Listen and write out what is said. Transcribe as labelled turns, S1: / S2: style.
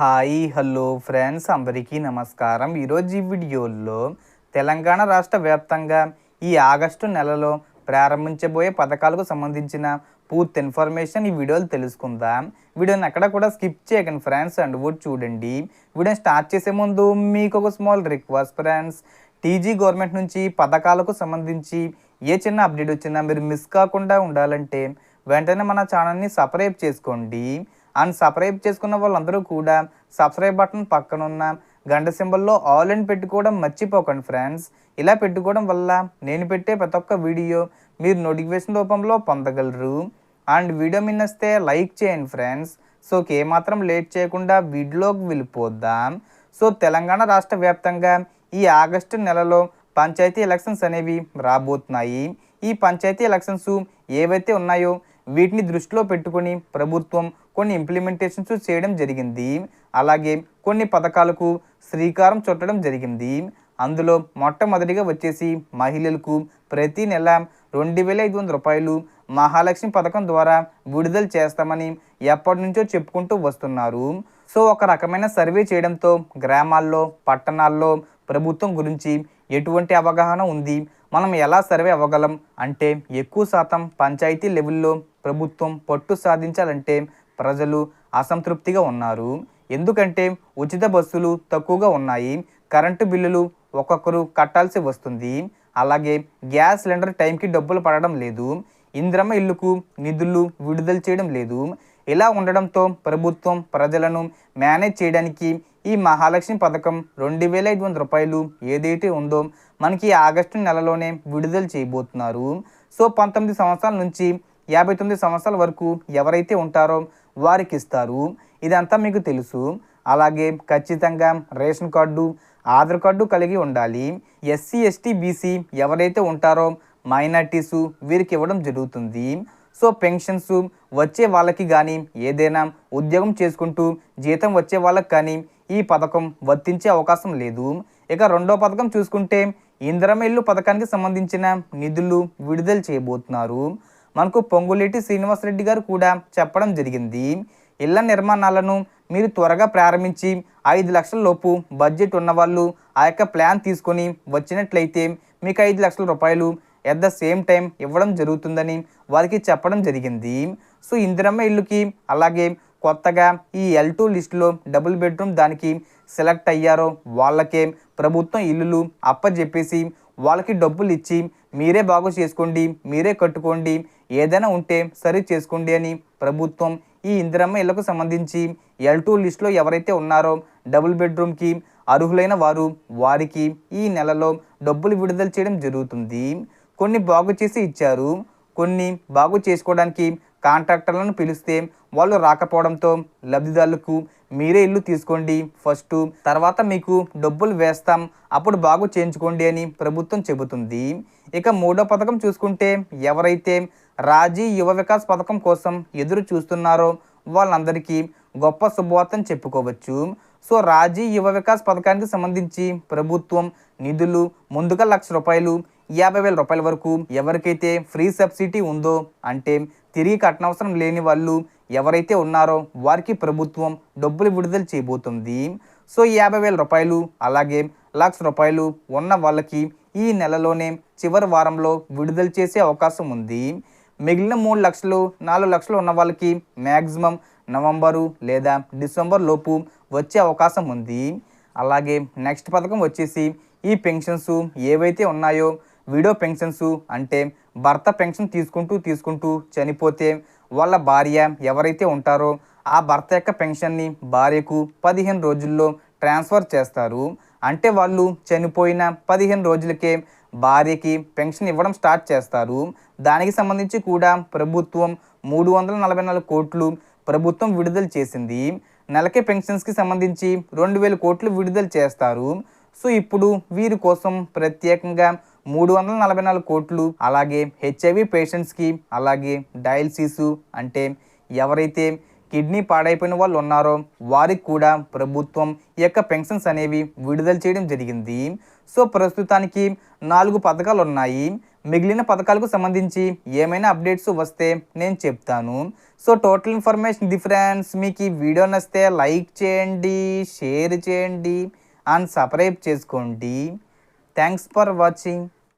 S1: Hi hello friends అందరికీ నమస్కారం. ఈరోజు ఈ వీడియోలో తెలంగాణ రాష్ట్ర వ్యాప్తంగా ఈ ఆగస్టు నెలలో ప్రారంభించబోయే పథకాలకు సంబంధించిన పూర్తి ఇన్ఫర్మేషన్ ఈ వీడియోలో తెలుసుకుందాం. వీడియోని ఎక్కడ కూడా స్కిప్ చేయకండి ఫ్రెండ్స్, అండ్ కూడా చూడండి. వీడియోని స్టార్ట్ చేసే ముందు మీకు ఒక small request friends, TG government నుంచి పథకాలకు సంబంధించి ఏ చిన్న అప్డేట్ వచ్చినా మీరు మిస్ కాకుండా ఉండాలంటే వెంటనే మన ఛానల్ని సబ్స్క్రైబ్ చేసుకోండి. అండ్ సబ్స్క్రైబ్ చేసుకున్న వాళ్ళందరూ కూడా సబ్స్క్రైబ్ బటన్ పక్కన ఉన్న గంట సింబల్లో ఆల్ అని పెట్టుకోవడం మర్చిపోకండి ఫ్రెండ్స్. ఇలా పెట్టుకోవడం వల్ల నేను పెట్టే ప్రతి ఒక్క వీడియో మీరు నోటిఫికేషన్ రూపంలో పొందగలరు. అండ్ వీడియో మిన్నస్తే లైక్ చేయండి ఫ్రెండ్స్. సో ఏమాత్రం లేట్ చేయకుండా వీడియోలోకి వెళ్ళిపోద్దాం. సో తెలంగాణ రాష్ట్ర వ్యాప్తంగా ఈ ఆగస్టు నెలలో పంచాయతీ ఎలక్షన్స్ అనేవి రాబోతున్నాయి. ఈ పంచాయతీ ఎలక్షన్స్ ఏవైతే ఉన్నాయో వీటిని దృష్టిలో పెట్టుకొని ప్రభుత్వం కొన్ని ఇంప్లిమెంటేషన్స్ చేయడం జరిగింది. అలాగే కొన్ని పథకాలకు శ్రీకారం చుట్టడం జరిగింది. అందులో మొట్టమొదటిగా వచ్చేసి మహిళలకు ప్రతి నెల 2,500 రూపాయలు మహాలక్ష్మి పథకం ద్వారా విడుదల చేస్తామని ఎప్పటి నుంచో చెప్పుకుంటూ వస్తున్నారు. సో ఒక రకమైన సర్వే చేయడంతో గ్రామాల్లో పట్టణాల్లో ప్రభుత్వం గురించి ఎటువంటి అవగాహన ఉంది, మనం ఎలా సర్వే అవ్వగలం అంటే ఎక్కువ శాతం పంచాయతీ లెవెల్లో ప్రభుత్వం పట్టు సాధించాలంటే ప్రజలు అసంతృప్తిగా ఉన్నారు. ఎందుకంటే ఉచిత బస్సులు తక్కువగా ఉన్నాయి, కరెంటు బిల్లులు ఒక్కొక్కరు కట్టాల్సి వస్తుంది, అలాగే గ్యాస్ సిలిండర్ టైంకి డబ్బులు పడడం లేదు, ఇంద్రమ్మ ఇల్లుకు నిధులు విడుదల చేయడం లేదు. ఇలా ఉండడంతో ప్రభుత్వం ప్రజలను మేనేజ్ చేయడానికి ఈ మహాలక్ష్మి పథకం 2,500 రూపాయలు ఏదైతే ఉందో మనకి ఆగస్టు నెలలోనే విడుదల చేయబోతున్నారు. సో 19 సంవత్సరాల నుంచి 59 సంవత్సరాల వరకు ఎవరైతే ఉంటారో వారికి ఇస్తారు. ఇదంతా మీకు తెలుసు. అలాగే ఖచ్చితంగా రేషన్ కార్డు, ఆధార్ కార్డు కలిగి ఉండాలి. ఎస్సీ ఎస్టీ బీసీ ఎవరైతే ఉంటారో మైనార్టీసు వీరికి ఇవ్వడం జరుగుతుంది. సో పెన్షన్స్ వచ్చే వాళ్ళకి కానీ ఏదైనా ఉద్యోగం చేసుకుంటూ జీతం వచ్చే వాళ్ళకి కానీ ఈ పథకం వర్తించే అవకాశం లేదు. ఇక రెండో పథకం చూసుకుంటే ఇందిరమ్మ ఇల్లు పథకానికి సంబంధించిన నిధులు విడుదల చేయబోతున్నారు. మనకు పొంగులేటి శ్రీనివాసరెడ్డి గారు కూడా చెప్పడం జరిగింది, ఇళ్ల నిర్మాణాలను మీరు త్వరగా ప్రారంభించి 5 లక్షల లోపు బడ్జెట్ ఉన్నవాళ్ళు ఆ యొక్క ప్లాన్ తీసుకొని వచ్చినట్లయితే మీకు 5 లక్షల రూపాయలు ఎట్ ద సేమ్ టైం ఇవ్వడం జరుగుతుందని వారికి చెప్పడం జరిగింది. సో ఇందిరమ్మ ఇల్లుకి అలాగే కొత్తగా ఈ L2 లిస్టులో డబుల్ బెడ్రూమ్ దానికి సెలెక్ట్ అయ్యారో వాళ్ళకే ప్రభుత్వం ఇల్లులు అప్పచెప్పేసి వాళ్ళకి డబ్బులు ఇచ్చి మీరే బాగు చేసుకోండి, మీరే కట్టుకోండి, ఏదైనా ఉంటే సరి చేసుకోండి అని ప్రభుత్వం ఈ ఇందిరమ్మ ఇళ్లకు సంబంధించి L2 లిస్టులో ఎవరైతే ఉన్నారో డబుల్ బెడ్రూమ్కి అర్హులైన వారికి ఈ నెలలో డబ్బులు విడుదల చేయడం జరుగుతుంది. కొన్ని బాగు చేసి ఇచ్చారు, కొన్ని బాగు చేసుకోవడానికి కాంట్రాక్టర్లను పిలిస్తే వాళ్ళు రాకపోవడంతో లబ్ధిదారులకు మీరే ఇల్లు తీసుకోండి ఫస్ట్, తర్వాత మీకు డబ్బులు వేస్తాం, అప్పుడు బాగు చేయించుకోండి అని ప్రభుత్వం చెబుతుంది. ఇక మూడో పథకం చూసుకుంటే ఎవరైతే రాజీ యువ వికాస్ పథకం కోసం ఎదురు చూస్తున్నారో వాళ్ళందరికీ గొప్ప శుభవార్తని చెప్పుకోవచ్చు. సో రాజీ యువ వికాస్ పథకానికి సంబంధించి ప్రభుత్వం నిధులు ముందుగా 1,00,000 రూపాయలు 50,000 రూపాయల వరకు ఎవరికైతే ఫ్రీ సబ్సిడీ ఉందో అంటే తిరిగి కట్టనవసరం లేని వాళ్ళు ఎవరైతే ఉన్నారో వారికి ప్రభుత్వం డబ్బులు విడుదల చేయబోతుంది. సో 50,000 రూపాయలు అలాగే 1,00,000 రూపాయలు ఉన్న వాళ్ళకి ఈ నెలలోనే చివరి వారంలో విడుదల చేసే అవకాశం ఉంది. మిగిలిన 3 లక్షలు 4 లక్షలు ఉన్న వాళ్ళకి మ్యాక్సిమం నవంబరు లేదా డిసెంబర్ లోపు వచ్చే అవకాశం ఉంది. అలాగే నెక్స్ట్ పథకం వచ్చేసి ఈ పెన్షన్స్ ఏవైతే ఉన్నాయో విడో పెన్షన్స్ అంటే భర్త పెన్షన్ తీసుకుంటూ చనిపోతే వాళ్ళ భార్య ఎవరైతే ఉంటారో ఆ భర్త యొక్క పెన్షన్ని భార్యకు 15 రోజుల్లో ట్రాన్స్ఫర్ చేస్తారు. అంటే వాళ్ళు చనిపోయిన 15 రోజులకే భార్యకి పెన్షన్ ఇవ్వడం స్టార్ట్ చేస్తారు. దానికి సంబంధించి కూడా ప్రభుత్వం 344 కోట్లు ప్రభుత్వం విడుదల చేసింది. నెలకి పెన్షన్స్కి సంబంధించి 2,000 కోట్లు విడుదల చేస్తారు. సో ఇప్పుడు వీరి కోసం ప్రత్యేకంగా 344 కోట్లు, అలాగే HIV పేషెంట్స్కి అలాగే డయాలసిస్ అంటే ఎవరైతే కిడ్నీ పాడైపోయిన వాళ్ళు ఉన్నారో వారికి కూడా ప్రభుత్వం ఈ యొక్క పెన్షన్స్ అనేవి విడుదల చేయడం జరిగింది. సో ప్రస్తుతానికి 4 పథకాలు ఉన్నాయి. మిగిలిన పథకాలకు సంబంధించి ఏమైనా అప్డేట్స్ వస్తే నేను చెప్తాను. సో టోటల్ ఇన్ఫర్మేషన్ ఇది ఫ్రెండ్స్. మీకు ఈ వీడియో నచ్చితే లైక్ చేయండి, షేర్ చేయండి అండ్ సబ్స్క్రైబ్ చేసుకోండి. Thanks for watching.